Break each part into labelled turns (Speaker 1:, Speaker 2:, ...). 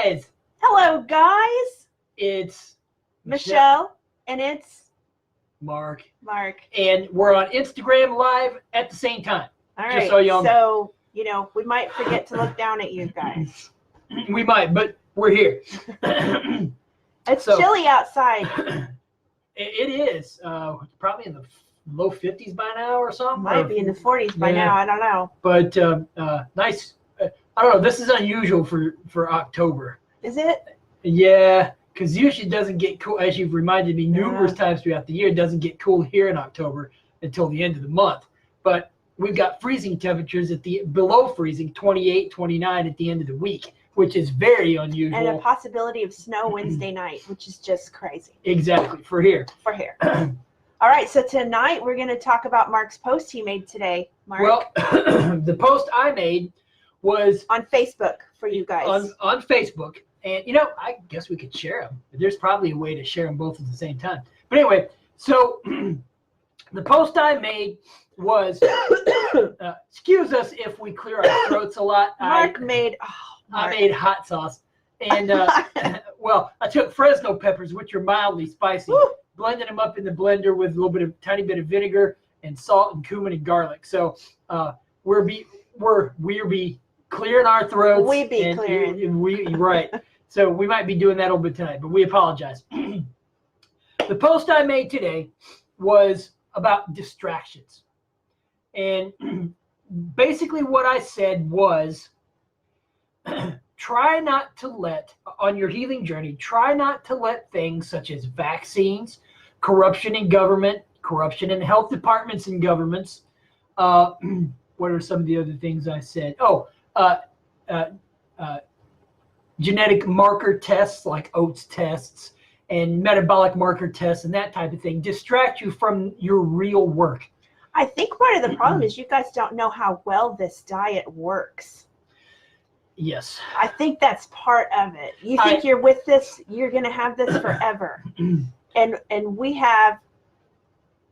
Speaker 1: guys.
Speaker 2: Hello, guys.
Speaker 1: It's
Speaker 2: Michelle, and it's
Speaker 1: Mark.
Speaker 2: And
Speaker 1: we're on Instagram Live at the same time.
Speaker 2: all right.
Speaker 1: Just so y'all know.
Speaker 2: So, we might forget to look down at you guys.
Speaker 1: We might, but we're here.
Speaker 2: It's chilly outside.
Speaker 1: It is. Probably in the low 50s by now or something.
Speaker 2: Might be in the 40s by now. I don't know.
Speaker 1: But nice. I don't know. This is unusual for October.
Speaker 2: Is it?
Speaker 1: Yeah, because usually it doesn't get cool, as you've reminded me numerous times throughout the year, it doesn't get cool here in October until the end of the month. But we've got freezing temperatures below freezing, 28, 29 at the end of the week, which is very unusual.
Speaker 2: And a possibility of snow Wednesday night, which is just crazy.
Speaker 1: Exactly, for here.
Speaker 2: All right, so tonight we're going to talk about Mark's post he made today. Mark?
Speaker 1: Well, the post I made was
Speaker 2: on Facebook for you guys.
Speaker 1: On Facebook. And, I guess we could share them. There's probably a way to share them both at the same time. But anyway, so the post I made was, excuse us if we clear our throats a lot. I made hot sauce. And, well, I took Fresno peppers, which are mildly spicy, blended them up in the blender with a tiny bit of vinegar and salt and cumin and garlic. So we'll be clearing our throats.
Speaker 2: We be clearing.
Speaker 1: Right. So we might be doing that a little bit tonight, but we apologize. The post I made today was about distractions. And basically what I said was, on your healing journey, try not to let things such as vaccines, corruption in government, corruption in health departments and governments. What are some of the other things I said? Genetic marker tests like oats tests and metabolic marker tests and that type of thing distract you from your real work.
Speaker 2: I think part of the problem is you guys don't know how well this diet works.
Speaker 1: Yes.
Speaker 2: I think that's part of it. You think you're with this, you're going to have this forever. And we have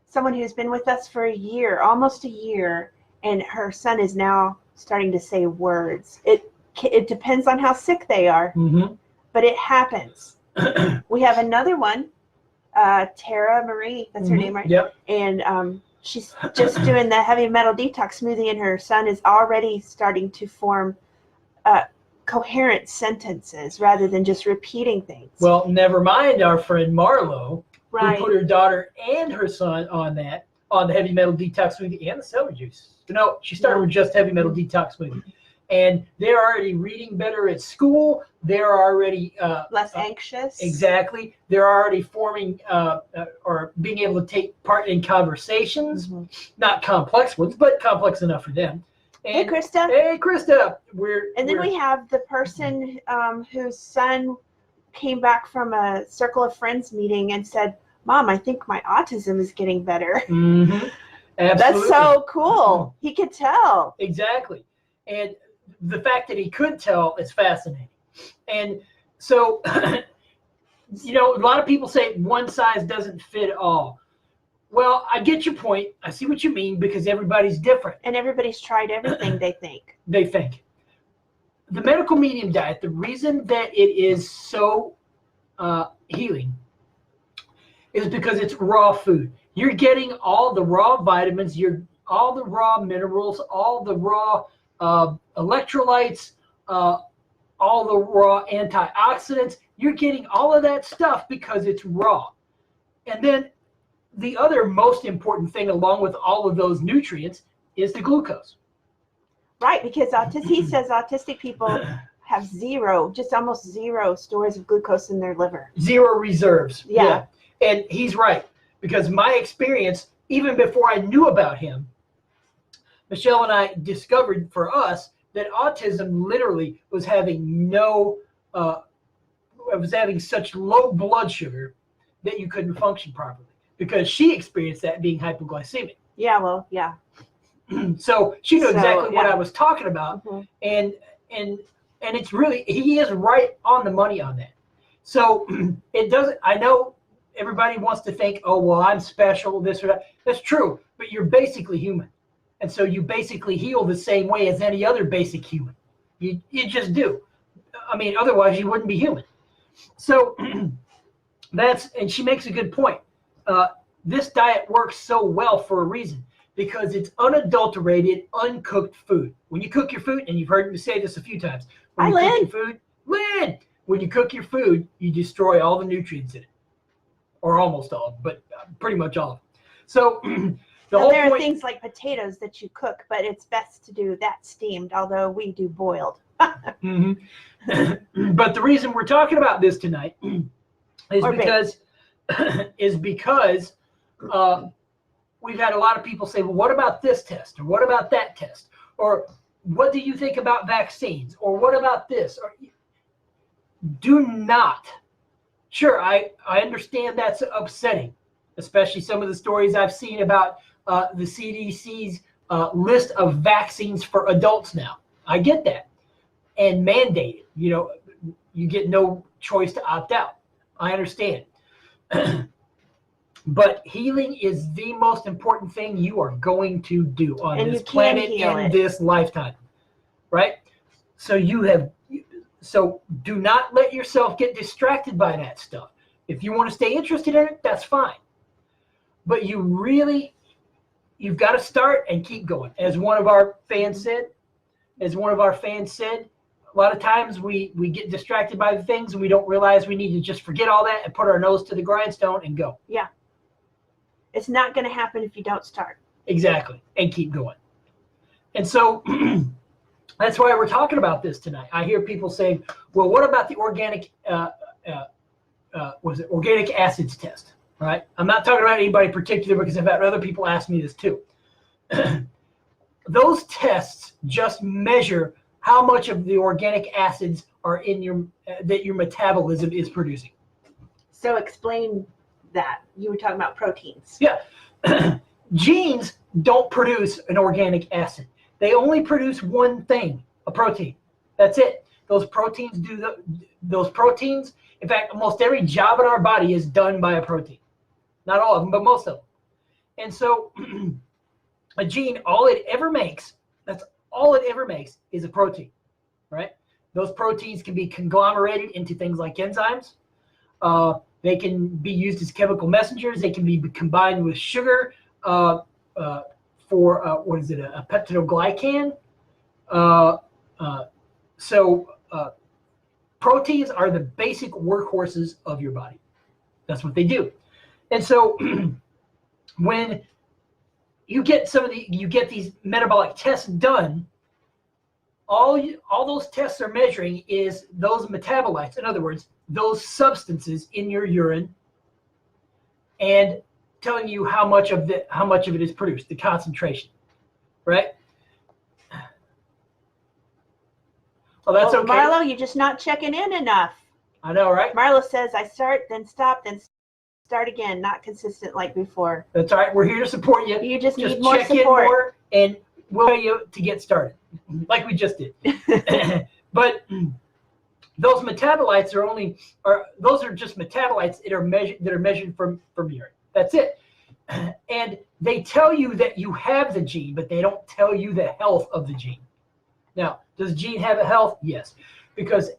Speaker 2: someone who's been with us for a year, almost a year, and her son is now starting to say words. It depends on how sick they are, but it happens. We have another one, Tara Marie, that's her name, right?
Speaker 1: Yep.
Speaker 2: And she's just doing the heavy metal detox smoothie, and her son is already starting to form coherent sentences rather than just repeating things.
Speaker 1: Well, never mind our friend Marlo,
Speaker 2: right,
Speaker 1: who put her daughter and her son on the heavy metal detox smoothie and the celery juice. No, she started with just heavy metal detox smoothie. And they're already reading better at school. They're already
Speaker 2: less anxious.
Speaker 1: Exactly. They're already forming or being able to take part in conversations, not complex ones, but complex enough for them. And,
Speaker 2: hey, Krista.
Speaker 1: Hey, Krista.
Speaker 2: Then we have the person whose son came back from a Circle of Friends meeting and said, "Mom, I think my autism is getting better."
Speaker 1: Absolutely.
Speaker 2: That's so cool. He could tell.
Speaker 1: Exactly. And the fact that he could tell is fascinating. And so, a lot of people say one size doesn't fit all. Well, I get your point. I see what you mean because everybody's different.
Speaker 2: And everybody's tried everything, they think.
Speaker 1: The medical medium diet, the reason that it is so healing is because it's raw food. You're getting all the raw vitamins, all the raw minerals, all the raw electrolytes, all the raw antioxidants. You're getting all of that stuff because it's raw. And then the other most important thing along with all of those nutrients is the glucose.
Speaker 2: Right, because he says autistic people have almost zero stores of glucose in their liver.
Speaker 1: Zero reserves.
Speaker 2: Yeah.
Speaker 1: And he's right, because my experience, even before I knew about him, Michelle and I discovered for us that autism literally was having such low blood sugar that you couldn't function properly because she experienced that being hypoglycemic.
Speaker 2: Yeah, well, yeah.
Speaker 1: So she knew exactly what I was talking about. And it's really, he is right on the money on that. So I know everybody wants to think, oh, well, I'm special, this or that. That's true, but you're basically human. And so you basically heal the same way as any other basic human. You just do. I mean, otherwise you wouldn't be human. So and she makes a good point. This diet works so well for a reason, because it's unadulterated, uncooked food. When you cook your food, and you've heard me say this a few times, when you cook your food, when you cook your food, you destroy all the nutrients in it, or almost all, but pretty much all of them. So
Speaker 2: there are things like potatoes that you cook, but it's best to do that steamed, although we do boiled.
Speaker 1: But the reason we're talking about this tonight is because we've had a lot of people say, well, what about this test? Or what about that test? Or what do you think about vaccines? Or what about this? Or do not. Sure, I understand that's upsetting, especially some of the stories I've seen about the CDC's list of vaccines for adults now. I get that. And mandated. You get no choice to opt out. I understand. But healing is the most important thing you are going to do on this planet in this lifetime, right? So do not let yourself get distracted by that stuff. If you want to stay interested in it, that's fine. But you've got to start and keep going. As one of our fans said, a lot of times we get distracted by the things and we don't realize we need to just forget all that and put our nose to the grindstone and go.
Speaker 2: Yeah. It's not going to happen if you don't start.
Speaker 1: Exactly. And keep going. And so that's why we're talking about this tonight. I hear people saying, well, what about the organic acids test? All right. I'm not talking about anybody in particular, because I've had other people ask me this too. Those tests just measure how much of the organic acids are in that your metabolism is producing.
Speaker 2: So explain that. You were talking about proteins.
Speaker 1: Yeah. Genes don't produce an organic acid. They only produce one thing, a protein. That's it. Those proteins in fact, almost every job in our body is done by a protein. Not all of them, but most of them. And so a gene, all it ever makes is a protein, right? Those proteins can be conglomerated into things like enzymes. They can be used as chemical messengers. They can be combined with sugar for a peptidoglycan. So proteins are the basic workhorses of your body. That's what they do. And so when you get these metabolic tests done, all those tests are measuring is those metabolites. In other words, those substances in your urine, and telling you how much of it is produced, the concentration, right? Well, that's okay.
Speaker 2: Marlo, you're just not checking in enough.
Speaker 1: I know, right?
Speaker 2: Marlo says, I start, then stop, then start again. Not consistent like before.
Speaker 1: That's all right. We're here to support you.
Speaker 2: You just need more
Speaker 1: check
Speaker 2: support.
Speaker 1: In more, and we'll tell you to get started, like we just did. But those metabolites those are just metabolites that are measured from urine. That's it. And they tell you that you have the gene, but they don't tell you the health of the gene. Now, does the gene have a health? Yes, because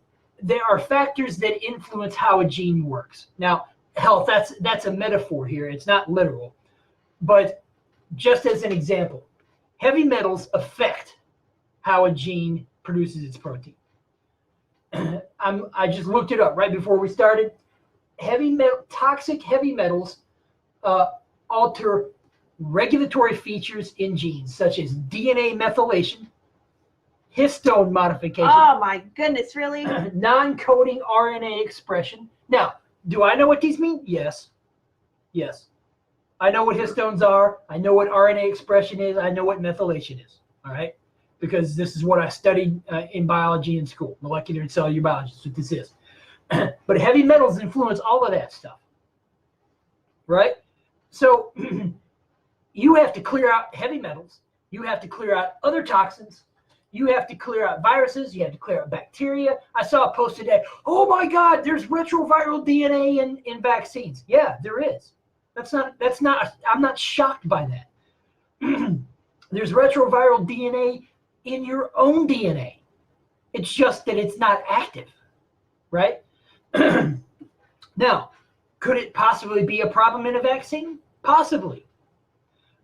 Speaker 1: there are factors that influence how a gene works. Now, health, that's a metaphor here. It's not literal. But just as an example, heavy metals affect how a gene produces its protein. I just looked it up right before we started. Toxic heavy metals alter regulatory features in genes, such as DNA methylation, histone modification.
Speaker 2: Oh my goodness, really?
Speaker 1: Non-coding RNA expression. Now, do I know what these mean? Yes. I know what histones are. I know what RNA expression is. I know what methylation is. All right? Because this is what I studied in biology in school, molecular and cellular biology. That's what this is. But heavy metals influence all of that stuff. Right? So you have to clear out heavy metals. You have to clear out other toxins. You have to clear out viruses. You have to clear out bacteria. I saw a post today. Oh my God, there's retroviral DNA in vaccines. Yeah, there is. I'm not shocked by that. There's retroviral DNA in your own DNA. It's just that it's not active. right? Now, could it possibly be a problem in a vaccine? Possibly.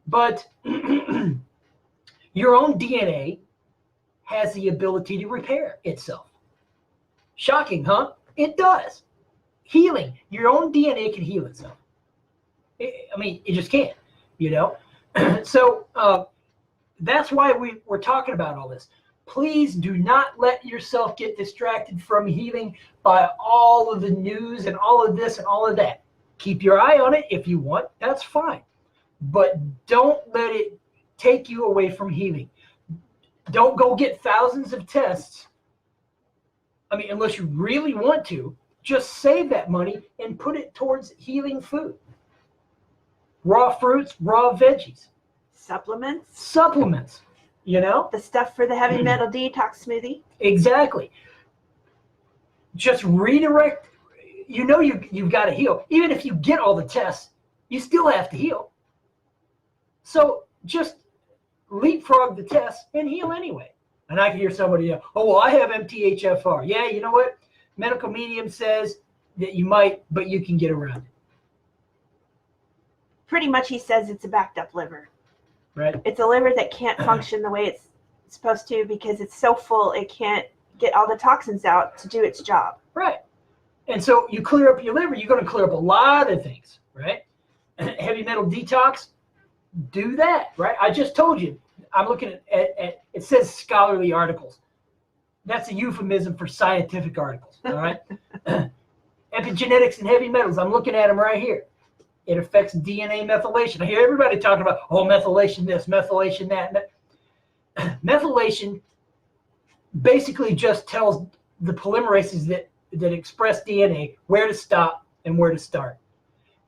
Speaker 1: But your own DNA has the ability to repair itself. Shocking, huh? It does. Healing. Your own DNA can heal itself. It just can't, So that's why we're talking about all this. Please do not let yourself get distracted from healing by all of the news and all of this and all of that. Keep your eye on it if you want. That's fine. But don't let it take you away from healing. Don't go get thousands of tests. Unless you really want to, just save that money and put it towards healing food. Raw fruits, raw veggies. Supplements,
Speaker 2: The stuff for the heavy metal detox smoothie.
Speaker 1: Exactly. Just redirect. You've got to heal. Even if you get all the tests, you still have to heal. So just leapfrog the tests and heal anyway. And I can hear somebody, I have MTHFR. Yeah, you know what? Medical medium says that you might, but you can get around it.
Speaker 2: Pretty much he says it's a backed up liver.
Speaker 1: Right.
Speaker 2: It's a liver that can't function the way it's supposed to because it's so full it can't get all the toxins out to do its job.
Speaker 1: Right. And so you clear up your liver, you're going to clear up a lot of things, right? Heavy metal detox, do that, right? I just told you, I'm looking at it says scholarly articles. That's a euphemism for scientific articles, all right? Epigenetics and heavy metals, I'm looking at them right here. It affects DNA methylation. I hear everybody talking about, methylation this, methylation that. Methylation basically just tells the polymerases that express DNA where to stop and where to start.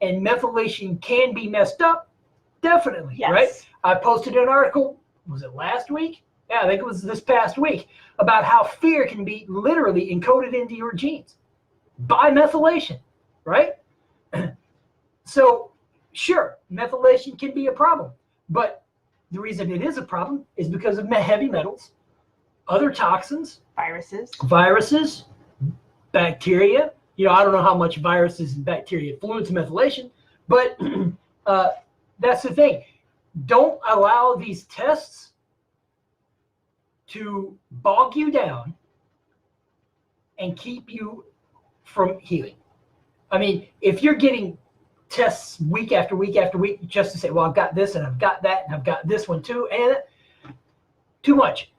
Speaker 1: And methylation can be messed up, definitely,
Speaker 2: yes.
Speaker 1: Right? I posted an article, was it last week? Yeah, I think it was this past week, about how fear can be literally encoded into your genes by methylation, right? So, sure, methylation can be a problem, but the reason it is a problem is because of heavy metals, other toxins, viruses, bacteria. I don't know how much viruses and bacteria influence methylation, but that's the thing. Don't allow these tests to bog you down and keep you from healing. If you're getting tests week after week after week just to say, well, I've got this and I've got that and I've got this one too, and too much.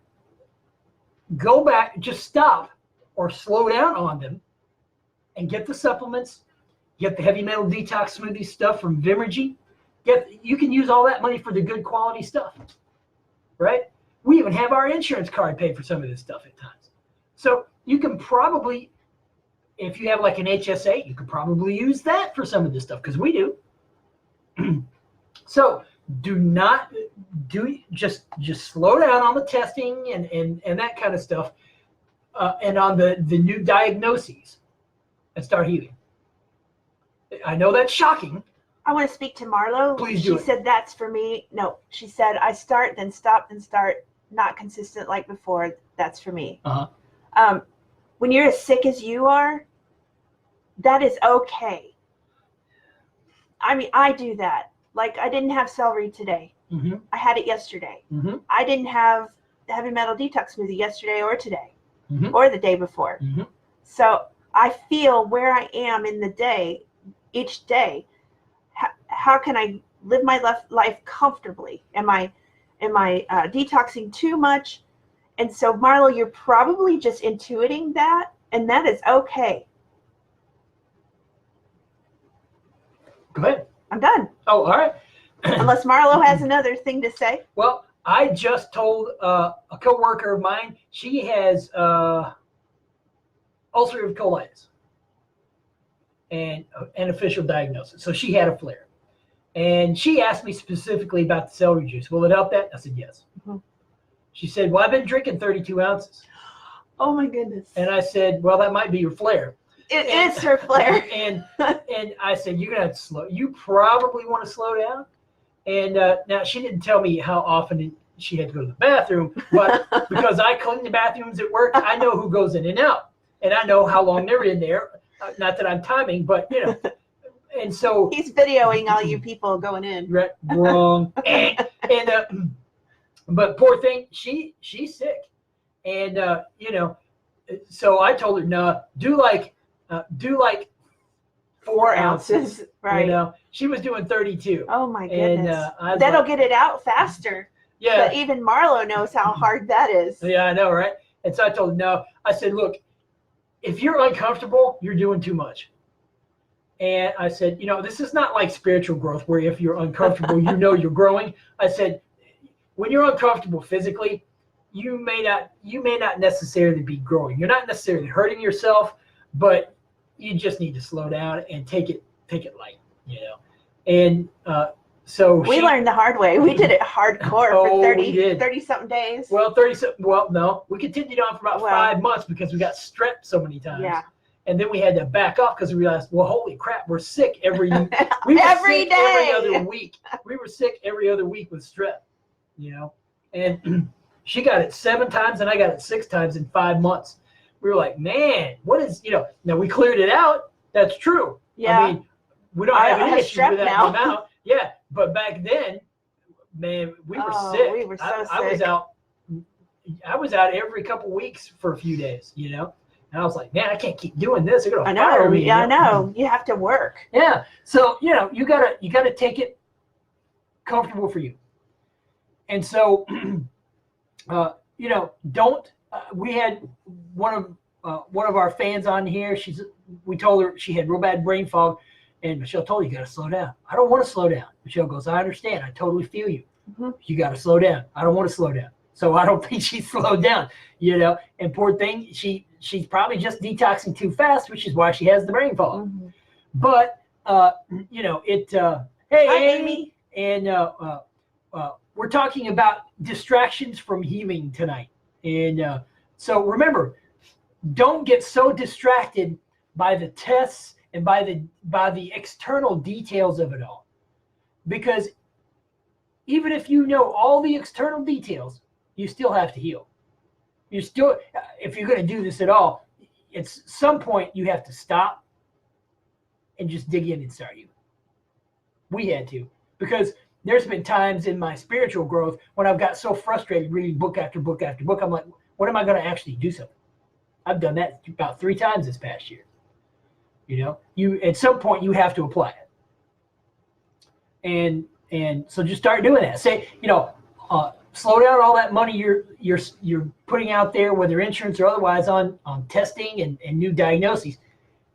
Speaker 1: Go back, just stop or slow down on them and get the supplements, get the heavy metal detox smoothie stuff from Vimergy. You can use all that money for the good quality stuff, right? We even have our insurance card pay for some of this stuff at times. So you can probably, if you have like an HSA, you could probably use that for some of this stuff because we do. So just slow down on the testing and that kind of stuff, and on the new diagnoses, and start healing. I know that's shocking.
Speaker 2: I want to speak to Marlo.
Speaker 1: Please do.
Speaker 2: She said that's for me. No, she said I start, then stop, then start, not consistent like before. That's for me.
Speaker 1: Uh-huh.
Speaker 2: When you're as sick as you are, that is okay. I do that. Like, I didn't have celery today.
Speaker 1: Mm-hmm.
Speaker 2: I had it yesterday.
Speaker 1: Mm-hmm.
Speaker 2: I didn't have the heavy metal detox smoothie yesterday or today,
Speaker 1: mm-hmm.
Speaker 2: or the day before.
Speaker 1: Mm-hmm.
Speaker 2: So I feel where I am in the day, each day. How can I live my life comfortably? Am I detoxing too much? And so, Marlo, you're probably just intuiting that, and that is okay.
Speaker 1: Go ahead.
Speaker 2: I'm done.
Speaker 1: Oh, all right.
Speaker 2: Unless Marlo has another thing to say.
Speaker 1: Well, I just told a coworker of mine, she has ulcerative colitis and an official diagnosis. So she had a flare. And she asked me specifically about the celery juice. Will it help that? I said, yes.
Speaker 2: Mm-hmm.
Speaker 1: She said, well, I've been drinking 32 ounces.
Speaker 2: Oh, my goodness.
Speaker 1: And I said, well, that might be your flare.
Speaker 2: It is her flare.
Speaker 1: And I said, you're going to have to slow. You probably want to slow down. And now she didn't tell me how often she had to go to the bathroom, but because I clean the bathrooms at work, I know who goes in and out. and I know how long they're in there. Not that I'm timing, but and so
Speaker 2: He's videoing all you people going in.
Speaker 1: right, wrong. But poor thing, she's sick, and so I told her, no, do like 4 ounces.
Speaker 2: Right.
Speaker 1: She was doing 32.
Speaker 2: Oh my
Speaker 1: And
Speaker 2: goodness. That'll get it out faster.
Speaker 1: Yeah.
Speaker 2: But even Marlo knows how hard that is.
Speaker 1: Yeah, I know, right? And so I told her, no. I said, look, if you're uncomfortable, you're doing too much. And I said, this is not like spiritual growth where if you're uncomfortable, you're growing. I said, when you're uncomfortable physically, you may not necessarily be growing. You're not necessarily hurting yourself, but you just need to slow down and take it light, And so
Speaker 2: we learned the hard way. We did it hardcore for 30 something days.
Speaker 1: Well, no, we continued on for about 5 months because we got strep so many times.
Speaker 2: Yeah.
Speaker 1: And then we had to back off because we realized, well, holy crap, we're sick every day. Every other week. We were sick every other week with strep, And she got it 7 times and I got it 6 times in 5 months. We were like, man, what is, now we cleared it out. That's true.
Speaker 2: Yeah.
Speaker 1: I mean, we don't have any issues with that
Speaker 2: now.
Speaker 1: amount. Yeah. But back then, man, we were sick.
Speaker 2: We were so sick.
Speaker 1: I was out every couple weeks for a few days, And I was like, man, I can't keep doing this. They're gonna fire me.
Speaker 2: Yeah, I know. You have to work.
Speaker 1: Yeah. So, you gotta take it comfortable for you. And so, don't. We had one of our fans on here. We told her she had real bad brain fog, and Michelle told her, you got to slow down. I don't want to slow down. Michelle goes, I understand. I totally feel you.
Speaker 2: Mm-hmm.
Speaker 1: You got to slow down. I don't want to slow down. So I don't think she slowed down. And poor thing, she's probably just detoxing too fast, which is why she has the brain fog.
Speaker 2: Mm-hmm.
Speaker 1: But hey,
Speaker 2: Hi,
Speaker 1: Amy, and we're talking about distractions from healing tonight. And so remember, don't get so distracted by the tests and by the external details of it all. Because even if you know all the external details, you still have to heal. If you're going to do this at all, it's some point you have to stop and just dig in and start healing. We had to, because there's been times in my spiritual growth when I've got so frustrated reading book after book after book. I'm like, when am I going to actually do something? I've done that about 3 times this past year. You at some point you have to apply it, and so just start doing that. Say, slow down all that money you're putting out there, whether insurance or otherwise, on testing and new diagnoses,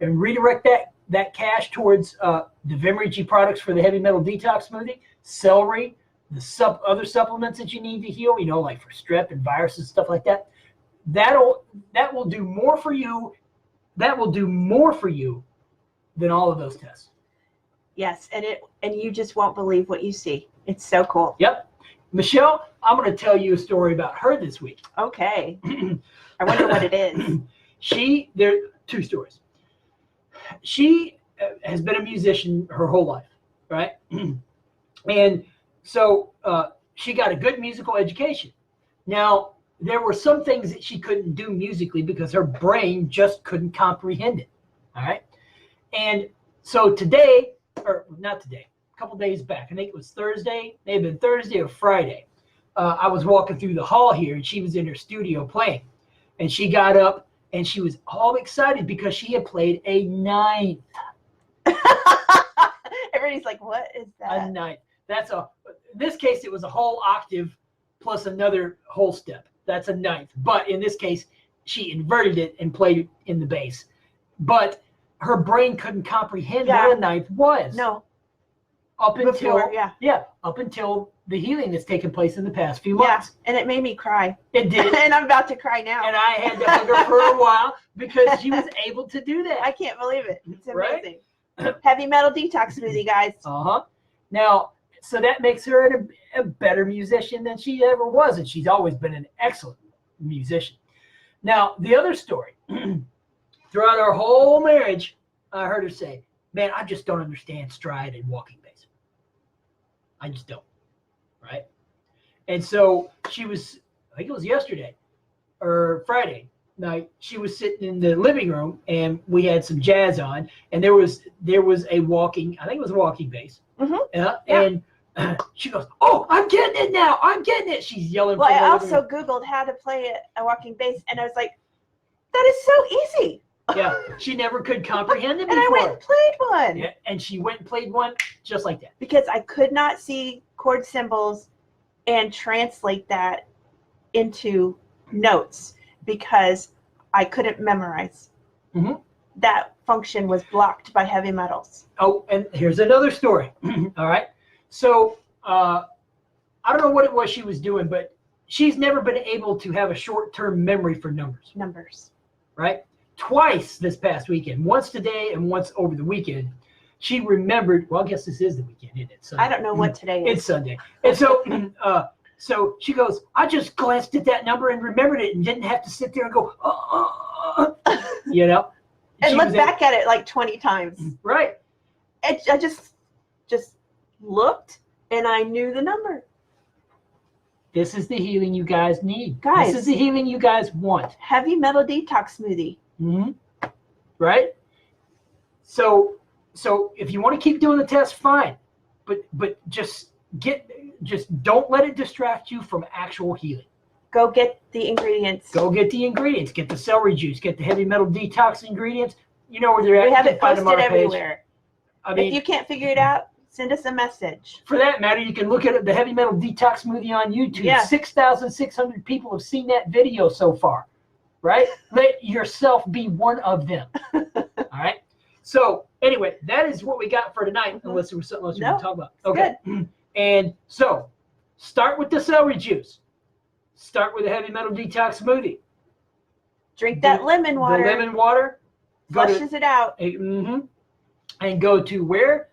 Speaker 1: and redirect that cash towards the Vimergy products for the heavy metal detox smoothie, celery, the other supplements that you need to heal, like for strep and viruses and stuff like that. That will do more for you. That will do more for you than all of those tests.
Speaker 2: Yes, and you just won't believe what you see. It's so cool.
Speaker 1: Yep. Michelle, I'm going to tell you a story about her this week.
Speaker 2: Okay. I wonder what it is.
Speaker 1: There are 2 stories. She has been a musician her whole life, right? And so she got a good musical education. Now, there were some things that she couldn't do musically because her brain just couldn't comprehend it, all right? And so today, or not today, a couple days back, I think it was Thursday, may have been Thursday or Friday, I was walking through the hall here, and she was in her studio playing. And she got up, and she was all excited because she had played a 9th.
Speaker 2: Everybody's like, what is that?
Speaker 1: A 9th. In this case, it was a whole octave plus another whole step. That's a 9th. But in this case, she inverted it and played it in the bass. But her brain couldn't comprehend what a 9th was.
Speaker 2: No.
Speaker 1: Up until the healing that's taken place in the past few months.
Speaker 2: Yeah, and it made me cry.
Speaker 1: It did.
Speaker 2: And I'm about to cry now.
Speaker 1: And I had to hug her for a while because she was able to do that.
Speaker 2: I can't believe it. It's amazing.
Speaker 1: Right?
Speaker 2: Heavy metal detox smoothie, guys.
Speaker 1: Uh-huh. Now, so that makes her a better musician than she ever was, and she's always been an excellent musician. Now, the other story, throughout our whole marriage, I heard her say, man, I just don't understand stride and walking bass. I just don't, right? And so she was, I think it was yesterday or Friday, night, she was sitting in the living room, and we had some jazz on, and there was a walking, I think it was a walking bass. And she goes, "Oh, I'm getting it now! I'm getting it!" She's yelling.
Speaker 2: Well, I also Googled how to play a walking bass, and I was like, "That is so easy."
Speaker 1: Yeah, she never could comprehend it before.
Speaker 2: And I went and played one.
Speaker 1: Yeah, and she went and played one just like that.
Speaker 2: Because I could not see chord symbols and translate that into notes because I couldn't memorize. That function was blocked by heavy metals.
Speaker 1: Oh, and here's another story. All right. So I don't know what it was she was doing, but she's never been able to have a short-term memory for numbers. Right? Twice this past weekend, once today and once over the weekend, she remembered. Well, I guess this is the weekend, isn't it? Sunday.
Speaker 2: I don't know what today is.
Speaker 1: It's Sunday. And so, so she goes, "I just glanced at that number and remembered it and didn't have to sit there and go, you know."
Speaker 2: And look back at it like 20 times.
Speaker 1: Right.
Speaker 2: I just looked and I knew the number.
Speaker 1: This is the healing you guys need.
Speaker 2: Guys.
Speaker 1: This is the healing you guys want.
Speaker 2: Heavy metal detox smoothie.
Speaker 1: Right? So if you want to keep doing the test, fine. But just don't let it distract you from actual healing.
Speaker 2: Go get the ingredients.
Speaker 1: Go get the ingredients. Get the celery juice. Get the heavy metal detox ingredients. You know where they're at.
Speaker 2: We have it posted everywhere.
Speaker 1: I mean,
Speaker 2: if you can't figure it out, send us a message.
Speaker 1: For that matter, you can look at the heavy metal detox smoothie on YouTube.
Speaker 2: Yeah.
Speaker 1: 6,600 people have seen that video so far. Right? Let yourself be one of them. All right? So anyway, that is what we got for tonight, unless there was something else we want to talk about. Okay.
Speaker 2: Good.
Speaker 1: And so start with the celery juice. Start with a heavy metal detox smoothie.
Speaker 2: Drink that lemon water.
Speaker 1: The lemon water.
Speaker 2: Flushes it out.
Speaker 1: And go to where?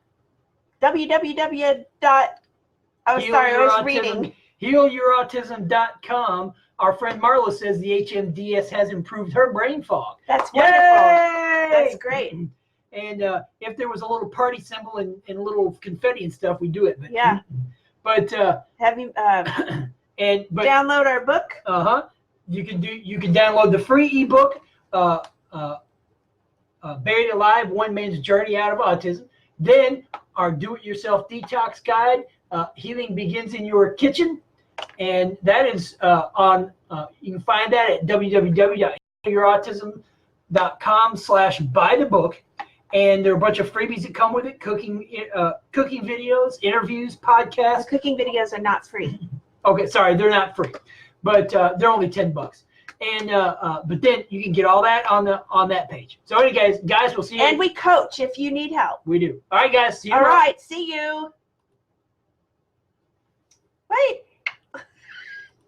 Speaker 1: HealYourAutism.com. Our friend Marla says the HMDS has improved her brain fog.
Speaker 2: That's wonderful.
Speaker 1: Yay!
Speaker 2: That's great.
Speaker 1: And if there was a little party symbol and a little confetti and stuff, we do it. But,
Speaker 2: yeah.
Speaker 1: But
Speaker 2: download our book.
Speaker 1: You can download the free ebook, Buried Alive: One Man's Journey Out of Autism. Then our do-it-yourself detox guide, Healing Begins in Your Kitchen. And that is on, you can find that at www.healyourautism.com/buy the book. And there are a bunch of freebies that come with it: cooking videos, interviews, podcasts.
Speaker 2: The cooking videos are not free.
Speaker 1: Okay, sorry, they're not free, but they're only $10. And but then you can get all that on that page. So anyway, guys, we'll see you.
Speaker 2: And we coach if you need help.
Speaker 1: We do. All right, guys. See you.
Speaker 2: All right, see you.